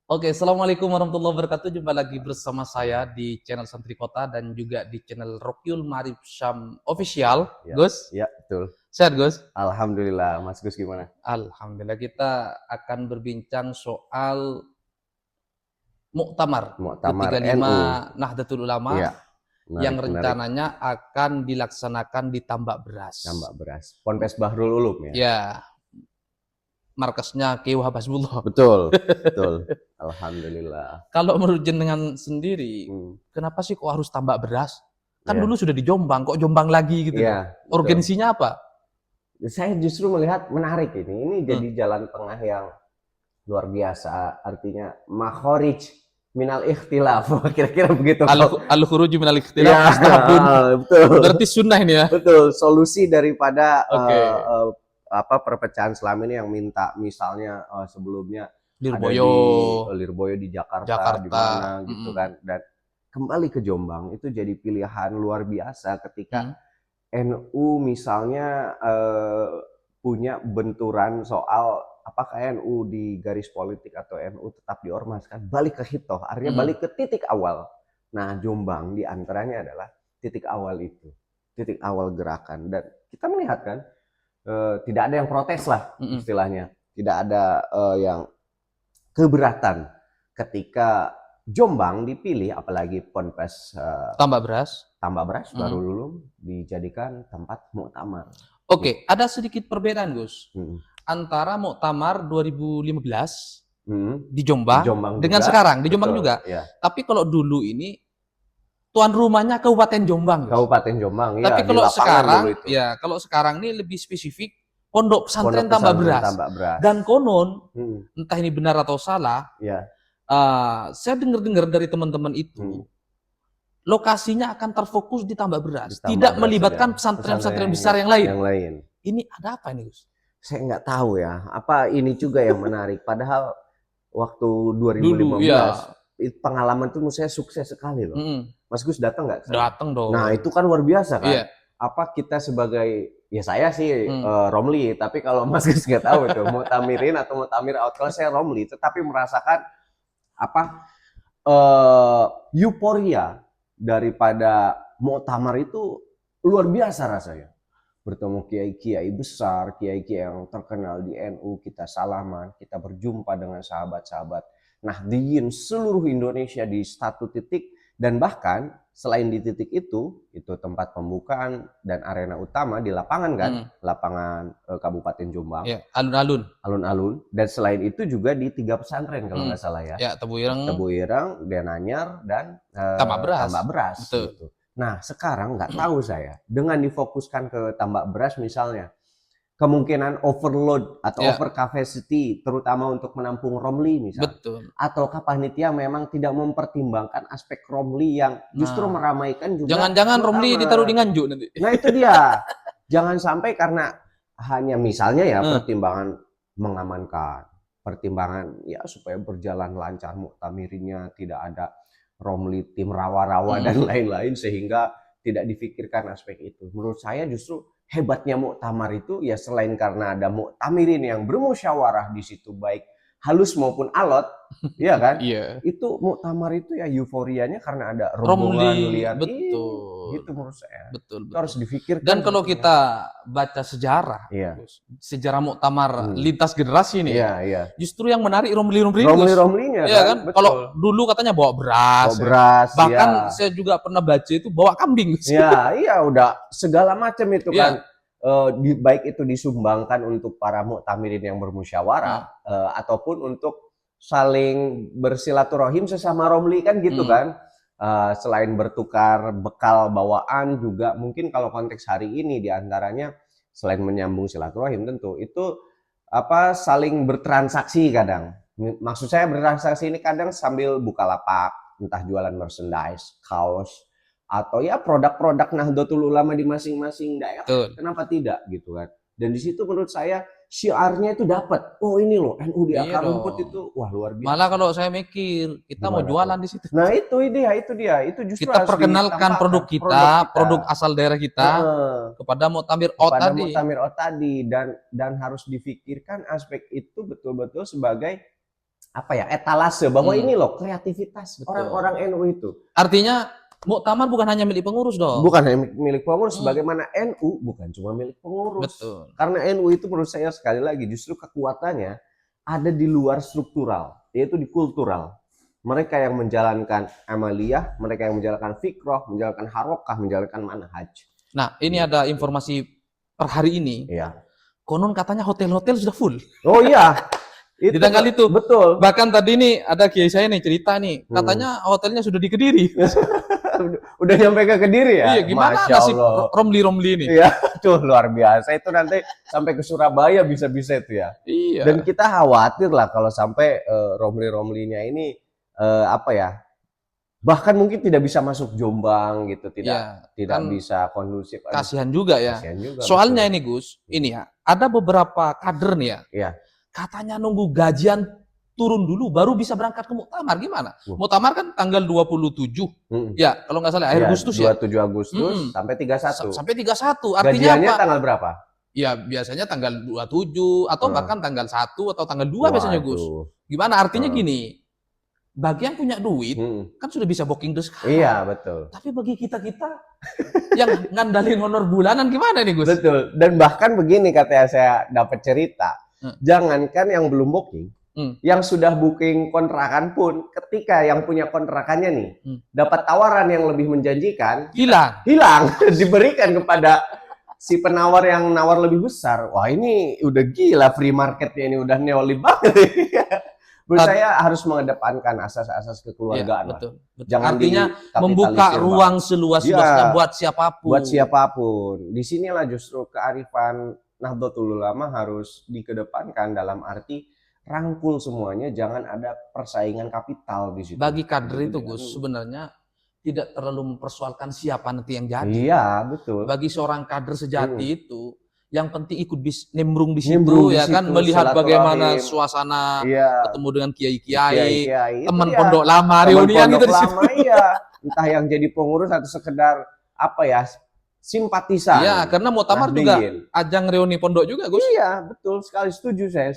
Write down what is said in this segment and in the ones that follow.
Oke, assalamualaikum warahmatullahi wabarakatuh. Jumpa lagi bersama saya di channel Santri Kota dan juga di channel Rokyul Marif Syam Official. Ya, Gus, ya betul. sehat Gus? Alhamdulillah, Mas Gus gimana? Alhamdulillah, kita akan berbincang soal Muktamar Muktamar ke-35 NU. Nahdlatul Ulama Iya, yang menarik, menarik. rencananya akan dilaksanakan di Tambak Beras. Tambak Beras. Ponpes Bahrul Ulum ya. Ya, markasnya Ki Wahab Hasbullah. Betul, betul. Alhamdulillah. Kalau menurut jenengan sendiri, Hmm, kenapa sih kok harus Tambak Beras? Kan ya, dulu sudah di Jombang, kok Jombang lagi gitu loh. iya, betul. Urgensinya apa? Saya justru melihat menarik ini. Ini Hmm. jadi jalan tengah yang luar biasa. Artinya makhrij minal ikhtilaf. Kira-kira begitu. Al-khuruju minal Ya, ikhtilaf mustahabun. betul. Berarti sunnah ini ya. Betul, solusi daripada Oke. perpecahan selama ini yang minta misalnya sebelumnya ada Lirboyo, di Lirboyo di Jakarta di Jakarta. mana gitu kan, dan kembali ke Jombang itu jadi pilihan luar biasa ketika Hmm. NU misalnya punya benturan soal apakah NU di garis politik atau NU tetap diormaskan, balik ke hitoh, artinya balik ke titik awal. Nah, Jombang diantaranya adalah titik awal itu, titik awal gerakan, dan kita melihat kan tidak ada yang protes lah istilahnya, tidak ada yang keberatan ketika Jombang dipilih, apalagi Ponpes Tambak Beras. Bahrul Ulum dijadikan tempat muktamar. Oke, ada sedikit perbedaan Gus antara Muktamar 2015 di Jombang dengan juga, sekarang di Jombang betul, juga. ya. Tapi kalau dulu ini tuan rumahnya Kabupaten Jombang, Gus. Kabupaten Jombang, ya. Tapi Di kalau lapangan sekarang, dulu itu. ya kalau sekarang ini lebih spesifik Pondok Pesantren Pondok Tambak Pesantren Beras. Tambak Beras. Dan konon, entah Hmm, ini benar atau salah, ya. saya dengar-dengar dari teman-teman itu, lokasinya akan terfokus di Tambak Beras, Di Tambak tidak Beras melibatkan saja. pesantren-pesantren besar yang lain. Yang lain. Ini ada apa ini, Gus? Saya nggak tahu ya. Apa ini juga yang menarik? Padahal waktu 2015 Dulu, ya. pengalaman itu menurut saya sukses sekali loh. Mas Gus datang nggak ke sana? Datang dong. Nah, itu kan luar biasa kan. Iya. Apa kita sebagai, ya saya sih Romli, tapi kalau Mas Gus nggak tahu itu mau tamirin atau mau tamir out, kalau saya Romli, tetapi merasakan apa euforia daripada muktamar itu luar biasa rasanya. Bertemu kiai-kiai besar, kiai-kiai yang terkenal di NU, kita salaman, kita berjumpa dengan sahabat-sahabat Nahdliyin seluruh Indonesia di satu titik, dan bahkan selain di titik itu tempat pembukaan dan arena utama di lapangan kan, lapangan Kabupaten Jombang. Ya, alun-alun. Alun-alun, dan selain itu juga di 3 pesantren kalau nggak salah ya. Ya, Tebu Ireng, Denanyar, dan Tambak Beras. Betul. Gitu. Nah, sekarang nggak tahu saya, dengan difokuskan ke Tambak Beras misalnya, kemungkinan overload atau over capacity, terutama untuk menampung Romli misalnya. Betul. Ataukah panitia memang tidak mempertimbangkan aspek Romli yang justru meramaikan juga. Jangan-jangan Romli ditaruh di Nganjuk nanti. Nah, itu dia. Jangan sampai karena hanya misalnya ya pertimbangan mengamankan, pertimbangan ya supaya berjalan lancar muktamirinnya, tidak ada Romli tim rawa-rawa dan lain-lain, sehingga tidak difikirkan aspek itu. Menurut saya justru hebatnya muktamar itu ya selain karena ada muktamirin yang bermusyawarah di situ, baik halus maupun alot, ya kan? Iya. Itu muktamar itu ya euforianya karena ada rombongan lihat. Betul. Gitu menurut saya. Betul. Itu harus difikirkan. Dan kalau kita baca sejarah, sejarah muktamar lintas generasi nih, justru yang menarik Romli-Romlinya ya kan? Betul. Kalau dulu katanya bawa beras, bahkan saya juga pernah baca itu bawa kambing. Iya, udah segala macam itu kan. Baik itu disumbangkan untuk para muktamirin yang bermusyawarah, ataupun untuk saling bersilaturahim sesama Romli kan gitu kan. Selain bertukar bekal bawaan juga, mungkin kalau konteks hari ini diantaranya selain menyambung silaturahim tentu itu saling bertransaksi kadang. Maksud saya bertransaksi ini kadang sambil buka lapak, entah jualan merchandise, kaos, atau ya produk-produk Nahdlatul Ulama di masing-masing daerah. Kenapa tidak gitu kan? Dan di situ menurut saya syiarnya itu dapat. Oh, ini loh NU di akar rumput itu, wah luar biasa. Malah kalau saya mikir kita mau jualan di situ. Nah, itu dia. Itu justru kita perkenalkan produk kita, produk asal daerah kita kepada Muktamir tadi, dan harus difikirkan aspek itu betul-betul sebagai apa ya, etalase bahwa Hmm. ini loh kreativitas Betul. orang-orang NU itu. Artinya muktamar bukan hanya milik pengurus dong. Bukan hanya milik pengurus, Hmm. sebagaimana NU bukan cuma milik pengurus. Betul. Karena NU itu menurut saya sekali lagi justru kekuatannya ada di luar struktural, yaitu di kultural. Mereka yang menjalankan amaliyah, mereka yang menjalankan fikroh, menjalankan harokah, menjalankan manhaj. Nah, ini ada informasi per hari ini. Iya. Konon katanya hotel-hotel sudah full. Oh iya. Di tanggal itu. Betul. Bahkan tadi nih ada kiai saya nih cerita nih, katanya hotelnya sudah di Kediri. Udah nyampe ke Kediri ya? Iya, gimana Masya nasib Allah. Romli ini? Iya, tuh luar biasa. Itu nanti sampai ke Surabaya bisa-bisa itu ya. Iya. Dan kita khawatir lah kalau sampai Romli-Romlinya ini apa ya? Bahkan mungkin tidak bisa masuk Jombang gitu, tidak kan bisa kondusif. Aduh, kasihan juga ya. kasihan juga, Soalnya betul. ini Gus, ini ya, ada beberapa kader nih ya. Iya. Katanya nunggu gajian turun dulu baru bisa berangkat ke muktamar. Gimana? Muktamar kan tanggal 27. Ya, kalau nggak salah akhir Agustus ya. 27 Agustus sampai 31. Sampai 31. Artinya gajiannya apa? tanggal berapa? Ya, biasanya tanggal 27 atau bahkan tanggal 1 atau tanggal 2 biasanya Gus. Waduh. Gimana? Artinya gini, bagi yang punya duit kan sudah bisa booking sekarang. Iya, betul. Tapi bagi kita-kita yang ngandalin honor bulanan gimana nih Gus? Betul. Dan bahkan begini katanya saya dapat cerita, jangankan yang belum booking, yang sudah booking kontrakan pun ketika yang punya kontrakannya nih dapat tawaran yang lebih menjanjikan, hilang diberikan kepada si penawar yang nawar lebih besar. Wah, ini udah gila, free marketnya ini udah neolib banget. Menurut saya harus mengedepankan asas-asas kekeluargaan. Ya, betul. Jangan artinya membuka ruang seluas-luasnya buat siapapun. Buat siapapun. Disinilah justru kearifan Nahdlatul Ulama harus dikedepankan dalam arti rangkul semuanya, jangan ada persaingan kapital di situ. Bagi kader itu Gus, sebenarnya tidak terlalu mempersoalkan siapa nanti yang jadi. Iya, betul. Bagi seorang kader sejati itu, yang penting ikut nimbrung di situ ya kan, melihat bagaimana suasana, ketemu dengan kiai-kiai, teman pondok lama, reunian gitu di situ. Iya, entah yang jadi pengurus atau sekedar apa ya, simpatisan. Iya, karena muktamar juga ajang reuni pondok juga, Gus. Iya, betul sekali, setuju saya.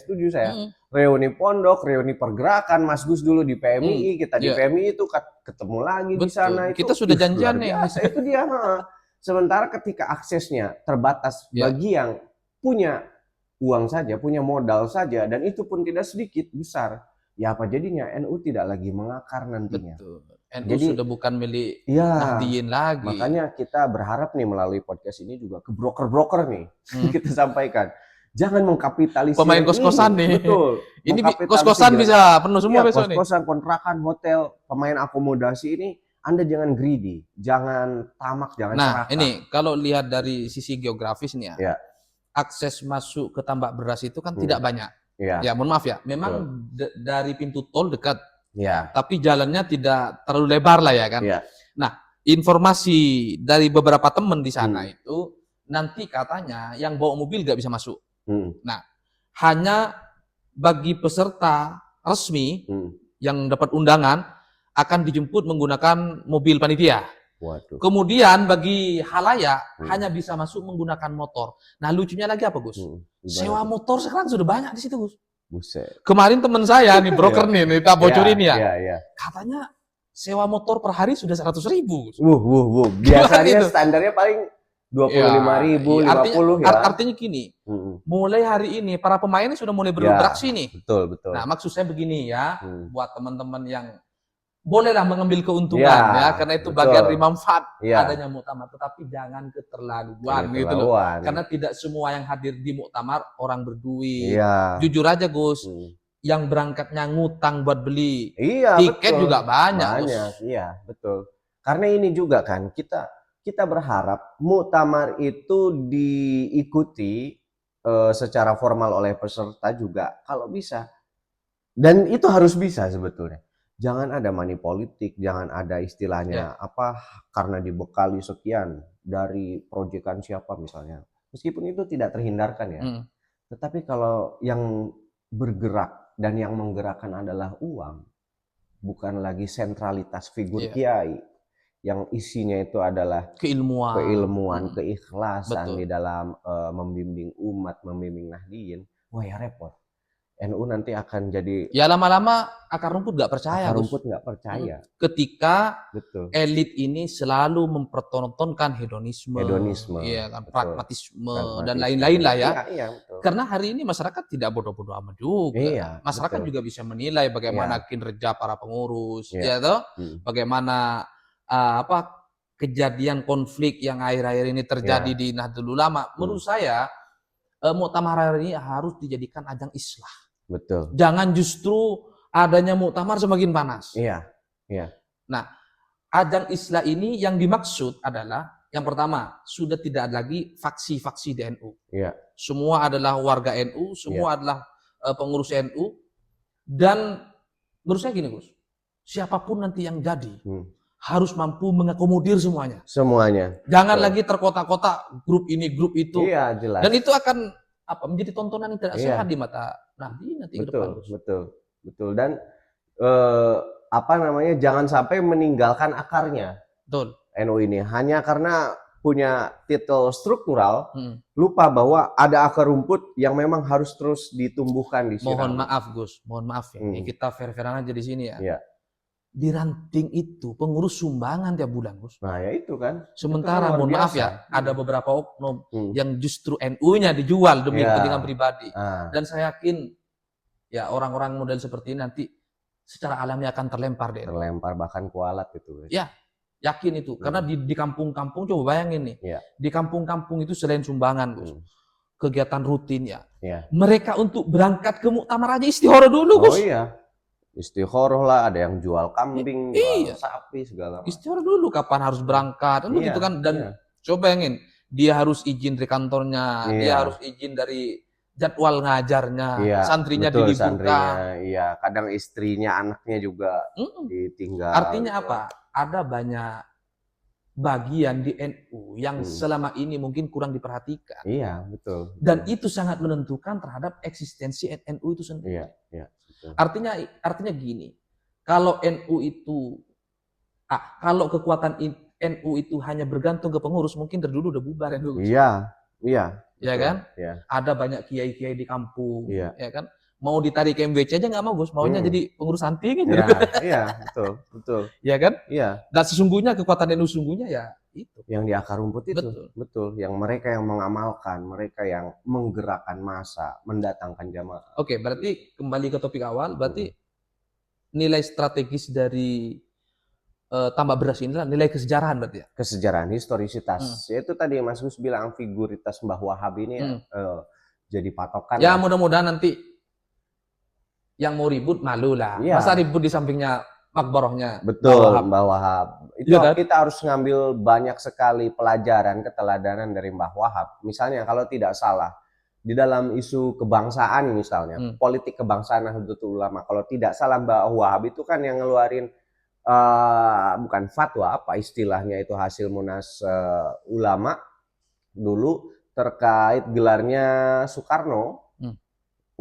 Reuni pondok, reuni pergerakan, Mas Gus dulu di PMI, kita di PMI itu ketemu lagi di sana. Kita sudah janjian nih. Itu dia. Sementara ketika aksesnya terbatas bagi yang punya uang saja, punya modal saja, dan itu pun tidak sedikit, besar, ya apa jadinya? NU tidak lagi mengakar nantinya. Betul. NU sudah bukan milik Nahdliyin lagi. Makanya kita berharap nih melalui podcast ini juga ke broker-broker nih, kita sampaikan. Jangan mengkapitalisasi pemain kos-kosan nih. Betul. Ini kos-kosan bisa penuh semua besok nih. Kos-kosan, kontrakan, hotel, pemain akomodasi ini, Anda jangan greedy, jangan tamak, jangan serakah. Nah, ini kalau lihat dari sisi geografis nih ya, akses masuk ke tambak beras itu kan tidak banyak. Ya, mohon maaf ya. Memang dari pintu tol dekat, tapi jalannya tidak terlalu lebar lah ya kan. Nah, informasi dari beberapa teman di sana itu nanti katanya yang bawa mobil nggak bisa masuk. Nah, hanya bagi peserta resmi yang dapat undangan akan dijemput menggunakan mobil panitia. Waduh. Kemudian bagi halayak hanya bisa masuk menggunakan motor. Nah, lucunya lagi apa, Gus? Sewa motor sekarang sudah banyak di situ, Gus. Buset. Kemarin teman saya nih broker nih, kita bocorin ya. Katanya sewa motor per hari sudah 100.000. Biasanya standarnya paling 25.000, 50 ya. Artinya gini, mulai hari ini para pemain sudah mulai berinteraksi nih. Betul. Nah, maksud saya begini ya, buat teman-teman yang bolehlah mengambil keuntungan ya, karena itu bagian dari manfaat adanya muktamar, tetapi jangan keterlaluan gitu loh. Karena tidak semua yang hadir di muktamar orang berduit. Jujur aja Gus, yang berangkatnya ngutang buat beli tiket juga banyak. Iya, betul. Karena ini juga kan kita berharap muktamar itu diikuti secara formal oleh peserta juga kalau bisa. Dan itu harus bisa sebetulnya. Jangan ada money politik, jangan ada istilahnya karena dibekali sekian dari proyekan siapa misalnya. Meskipun itu tidak terhindarkan ya. Tetapi kalau yang bergerak dan yang menggerakkan adalah uang, bukan lagi sentralitas figur kiai yang isinya itu adalah keilmuan, keikhlasan di dalam membimbing umat, membimbing Nahdliyin. Wah ya repot. NU nanti akan jadi ya lama-lama akar rumput nggak percaya. Akar rumput nggak percaya. Ketika Betul. elit ini selalu mempertontonkan hedonisme, ya kan, pragmatisme dan lain-lain lah ya. Iya, betul. Karena hari ini masyarakat tidak bodoh-bodoh amat juga. Iya, Masyarakat juga bisa menilai bagaimana kinerja para pengurus, ya toh, bagaimana kejadian konflik yang akhir-akhir ini terjadi di Nahdlatul Ulama. Menurut saya muktamar hari ini harus dijadikan ajang islah. Betul. Jangan justru adanya muktamar semakin panas. Iya. Nah, ajang islah ini yang dimaksud adalah yang pertama, sudah tidak ada lagi faksi-faksi di NU. Iya. Semua adalah warga NU, semua adalah pengurus NU. Dan menurut saya gini, Gus, siapapun nanti yang jadi harus mampu mengakomodir semuanya. Jangan lagi terkotak-kotak grup ini, grup itu. Iya, jelas. Dan itu akan menjadi tontonan yang tidak sehat di mata Nabi nanti ke depan. Betul. Dan jangan sampai meninggalkan akarnya. Betul. NU ini hanya karena punya titel struktural, lupa bahwa ada akar rumput yang memang harus terus ditumbuhkan di sini. Mohon maaf, Gus, mohon maaf ya. Kita fair-fairan aja di sini ya. Iya. Di ranting itu pengurus sumbangan tiap bulan, Gus. Nah, ya itu kan. Sementara mohon maaf ya, ada beberapa oknum yang justru NU-nya dijual demi kepentingan pribadi. Dan saya yakin ya orang-orang model seperti ini nanti secara alami akan terlempar deh. Terlempar bahkan kualat itu. Ya, yakin itu. Karena di kampung-kampung coba bayangin nih. Di kampung-kampung itu selain sumbangan, Gus, kegiatan rutin ya. Mereka untuk berangkat ke muktamar aja istihara dulu, Gus. Oh iya. Istikharah lah, ada yang jual kambing, jual sapi segala macam. Istikharah dulu kapan harus berangkat, kan begitu kan. Dan coba bayangin, dia harus izin dari kantornya, dia harus izin dari jadwal ngajarnya, santrinya diliburkan. Santrinya, kadang istrinya, anaknya juga ditinggal. Artinya apa? Ada banyak bagian di NU yang selama ini mungkin kurang diperhatikan. Iya, betul. Dan itu sangat menentukan terhadap eksistensi NU itu sendiri. Iya. Artinya gini, kalau NU itu, kalau kekuatan NU itu hanya bergantung ke pengurus, mungkin dari dulu udah bubar NU. Iya. Ya kan? Iya. Ada banyak kiai-kiai di kampung, ya kan? Mau ditarik ke MWC aja nggak mau, Gus. Maunya jadi pengurus anti gitu. Iya, betul. Ya kan? Iya. Dan sesungguhnya kekuatan NU sesungguhnya ya itu. Yang di akar rumput itu. Betul. Yang mereka yang mengamalkan, mereka yang menggerakkan massa, mendatangkan jamaah. Oke, berarti kembali ke topik awal, berarti nilai strategis dari tambak beras ini adalah nilai kesejarahan berarti ya? Kesejarahan, historisitas. Itu tadi Mas Gus bilang figuritas Mbah Wahab ini jadi patokan. Ya mudah-mudahan nanti yang mau ribut malu lah. Masa ribut di sampingnya makbarohnya. Betul, Mbah Wahab. Itu kita harus ngambil banyak sekali pelajaran, keteladanan dari Mbah Wahab. Misalnya kalau tidak salah, di dalam isu kebangsaan misalnya, politik kebangsaan Nahdlatul Ulama, kalau tidak salah Mbah Wahab itu kan yang ngeluarin bukan fatwa, apa istilahnya itu, hasil munas ulama dulu terkait gelarnya Soekarno,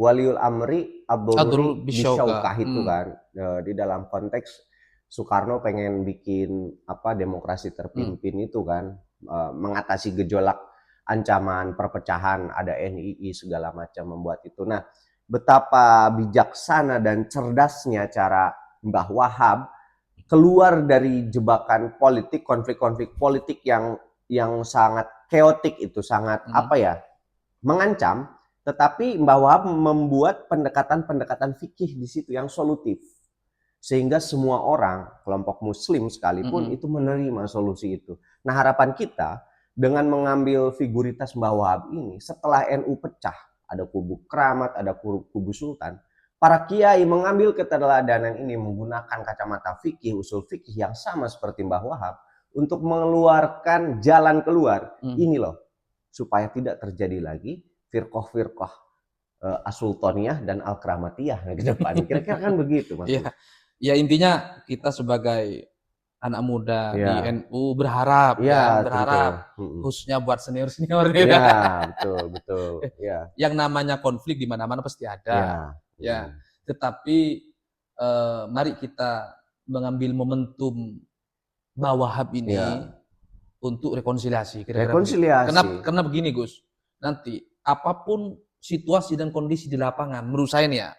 Waliul Amri Abdul Bisyaukah itu kan, di dalam konteks Soekarno pengen bikin demokrasi terpimpin itu kan, mengatasi gejolak ancaman perpecahan, ada NII segala macam, membuat itu. Nah, betapa bijaksana dan cerdasnya cara Mbah Wahab keluar dari jebakan politik, konflik-konflik politik yang sangat keotik itu, sangat mengancam. Tetapi Mbah Wahab membuat pendekatan-pendekatan fikih di situ yang solutif. Sehingga semua orang, kelompok muslim sekalipun itu menerima solusi itu. Nah, harapan kita dengan mengambil figuritas Mbah Wahab ini, setelah NU pecah, ada kubu keramat, ada kubu sultan, para kiai mengambil keteladanan ini menggunakan kacamata fikih, usul fikih yang sama seperti Mbah Wahab untuk mengeluarkan jalan keluar. Ini loh, supaya tidak terjadi lagi firqah-firqah as-sultaniyah dan al-karamatiyah ke depan. Kira-kira kan begitu, Mas. Ya intinya kita sebagai anak muda di NU berharap khususnya buat senior-senior betul. Yang namanya konflik di mana-mana pasti ada. Tetapi mari kita mengambil momentum Mbah Wahab ini untuk rekonsiliasi. Rekonsiliasi. Karena begini, Gus. Nanti apapun situasi dan kondisi di lapangan, menurut saya nih ya,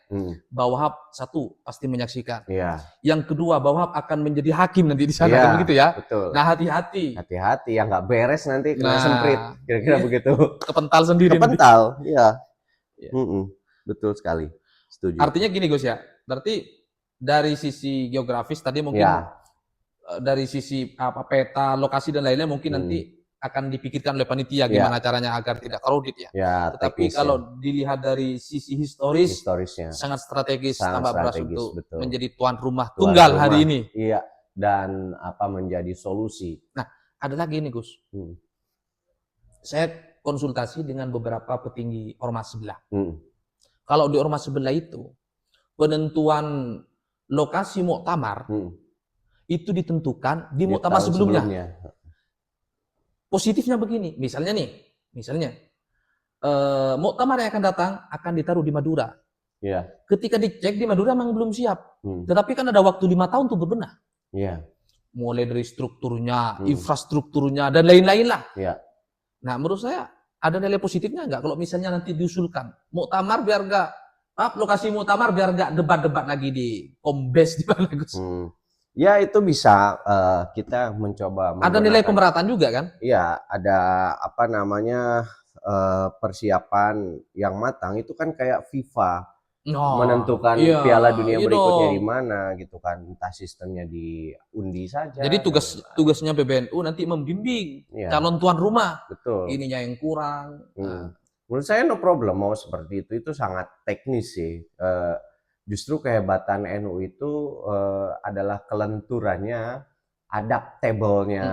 Bahwa satu pasti menyaksikan. Yang kedua, Bahwa akan menjadi hakim nanti di sana, kan begitu ya. Betul. Nah, hati-hati. Hati-hati yang nggak beres nanti kena semprit, kira-kira begitu. Kepental sendiri. Kepental, iya. Betul sekali. Setuju. Artinya gini Gus ya, berarti dari sisi geografis tadi mungkin dari sisi peta, lokasi dan lainnya mungkin nanti akan dipikirkan oleh panitia gimana caranya agar tidak crowded ya. Tetapi kalau dilihat dari sisi historisnya sangat strategis Tambak Beras untuk menjadi tuan rumah tunggal hari ini. Iya, dan menjadi solusi. Nah, ada lagi nih Gus. Saya konsultasi dengan beberapa petinggi ormas sebelah. Kalau di ormas sebelah itu penentuan lokasi muktamar itu ditentukan di muktamar sebelumnya. Positifnya begini, misalnya muktamar yang akan datang akan ditaruh di Madura. Ketika dicek di Madura memang belum siap, tetapi kan ada waktu 5 tahun untuk berbenah. Mulai dari strukturnya, infrastrukturnya dan lain-lain lah. Nah, menurut saya ada nilai positifnya nggak kalau misalnya nanti diusulkan muktamar biar nggak lokasi muktamar biar nggak debat-debat lagi di Kombes di mana Gus? Ya itu bisa kita mencoba. Ada nilai pemerataan juga kan? Iya, ada persiapan yang matang itu kan kayak FIFA menentukan Piala Dunia berikutnya di mana gitu kan, entah sistemnya diundi saja. Jadi tugasnya PBNU nanti membimbing calon tuan rumah. Betul. Ininya yang kurang. Menurut saya no problem mau seperti itu sangat teknis sih. Justru kehebatan NU itu adalah kelenturannya, adaptable-nya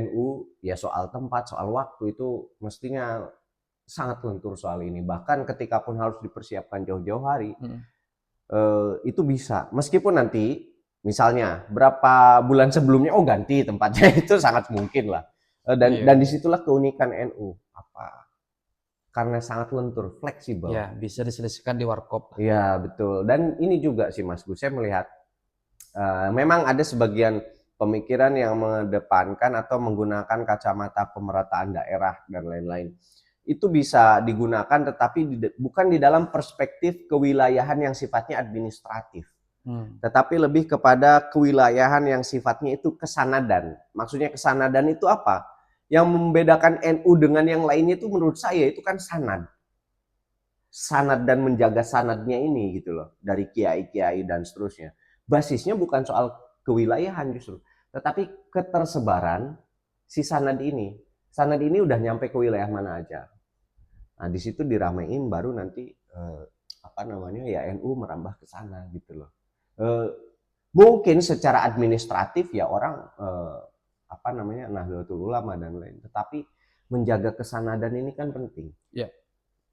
NU ya soal tempat, soal waktu itu mestinya sangat lentur soal ini. Bahkan ketika pun harus dipersiapkan jauh-jauh hari, itu bisa. Meskipun nanti misalnya berapa bulan sebelumnya ganti tempatnya itu sangat mungkin lah. Dan disitulah keunikan NU. Karena sangat lentur, fleksibel. Ya, bisa diselesaikan di warkop. Iya, betul. Dan ini juga sih Mas Gus, saya melihat memang ada sebagian pemikiran yang mengedepankan atau menggunakan kacamata pemerataan daerah dan lain-lain. Itu bisa digunakan tetapi bukan di dalam perspektif kewilayahan yang sifatnya administratif. Tetapi lebih kepada kewilayahan yang sifatnya itu kesanadan. Maksudnya kesanadan itu apa? Yang membedakan NU dengan yang lainnya itu menurut saya itu kan sanad. Sanad dan menjaga sanadnya ini gitu loh. Dari kiai-kiai dan seterusnya. Basisnya bukan soal kewilayahan justru. Tetapi ketersebaran si sanad ini. Sanad ini udah nyampe ke wilayah mana aja. Nah di situ diramein baru nanti NU merambah ke sana gitu loh. Mungkin secara administratif ya orang Nahdlatul Ulama dan lain. Tetapi menjaga kesanadan ini kan penting.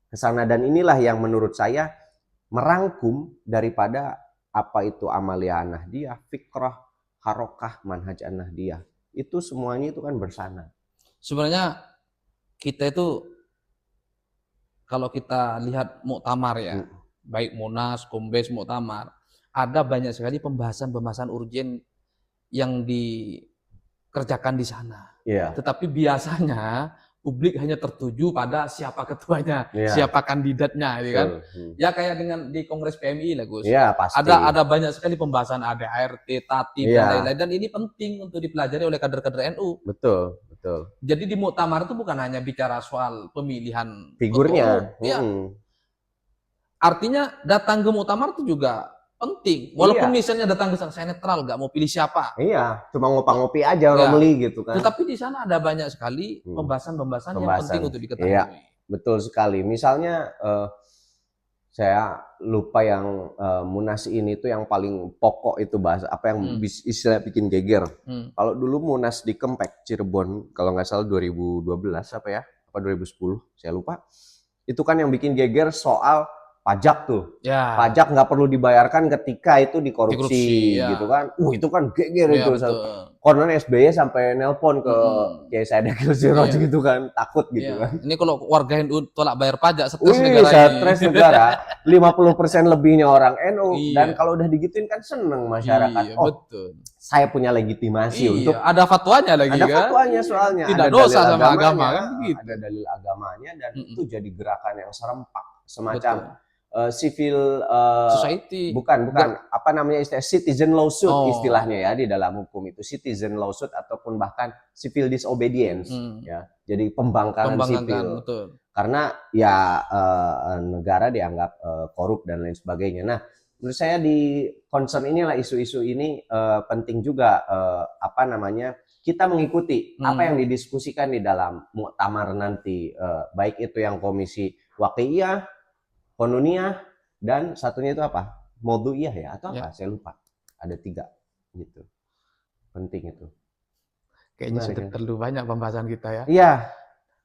Kesanadan inilah yang menurut saya merangkum daripada apa itu Amaliyah Nahdiyah, fikrah, harokah, manhaj Nahdiyah. Itu semuanya itu kan bersanad. Sebenarnya kita itu kalau kita lihat muktamar ya, baik Munas, Kombes, muktamar, ada banyak sekali pembahasan-pembahasan urgen yang dikerjakan di sana. Tetapi biasanya publik hanya tertuju pada siapa ketuanya, siapa kandidatnya, gitu kan? Ya kayak dengan di Kongres PMI lah Gus. Pasti. Ada banyak sekali pembahasan ADART, Tatib dan lain-lain, dan ini penting untuk dipelajari oleh kader-kader NU. Betul. Jadi di muktamar itu bukan hanya bicara soal pemilihan figurnya. Artinya datang ke muktamar itu juga penting. Walaupun misalnya datang ke sana saya netral, nggak mau pilih siapa. Cuma ngopi-ngopi aja romeli gitu kan. Tetapi di sana ada banyak sekali pembahasan yang penting untuk diketahui. Betul sekali. Misalnya saya lupa yang Munas ini tuh yang paling pokok itu bahasa apa yang istilah bikin geger. Kalau dulu Munas di Kempek Cirebon kalau nggak salah 2012 apa 2010 saya lupa. Itu kan yang bikin geger soal pajak tuh. Pajak nggak perlu dibayarkan ketika itu dikorupsi gitu kan. Itu kan geger itu. Konon SBY sampai nelpon ke Kiai Said Akil Siroj gitu kan, takut gitu kan. Ini kalau warga NU tolak bayar pajak, stres negara ini. Stres negara. 50% lebihnya orang NU dan kalau udah digituin kan seneng masyarakat. Betul. Saya punya legitimasi untuk ada fatwanya lagi kan. Ada fatwanya soalnya. Tidak ada dosa sama agama kan gitu. Ada dalil agamanya dan itu jadi gerakan yang serempak. semacam civil society. Bukan apa namanya istilah citizen lawsuit istilahnya ya di dalam hukum itu, citizen lawsuit ataupun bahkan civil disobedience ya. Jadi pembangkangan sipil. Betul. Karena ya negara dianggap korup dan lain sebagainya. Nah, menurut saya di concern inilah isu-isu ini penting juga apa namanya kita mengikuti apa yang didiskusikan di dalam muktamar nanti, baik itu yang komisi waqiah, konuniyah, dan satunya itu apa? Maudu'iyah ya atau apa? Saya lupa. Ada 3 gitu. Penting itu. Kayaknya sudah terlalu banyak pembahasan kita ya. Iya.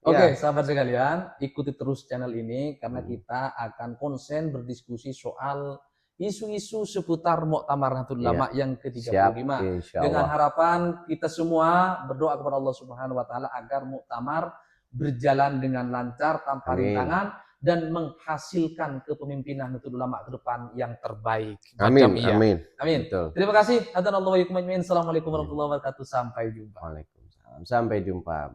Oke, sahabat sekalian, ikuti terus channel ini karena kita akan konsen berdiskusi soal isu-isu seputar Muktamar Nahdlatul Ulama yang ke-35. Dengan harapan kita semua berdoa kepada Allah Subhanahu wa taala agar muktamar berjalan dengan lancar tanpa rintangan dan menghasilkan kepemimpinan Nahdlatul Ulama ke depan yang terbaik. Amin. Betul. Terima kasih. Assalamualaikum warahmatullahi wabarakatuh. Sampai jumpa. Waalaikumsalam. Sampai jumpa.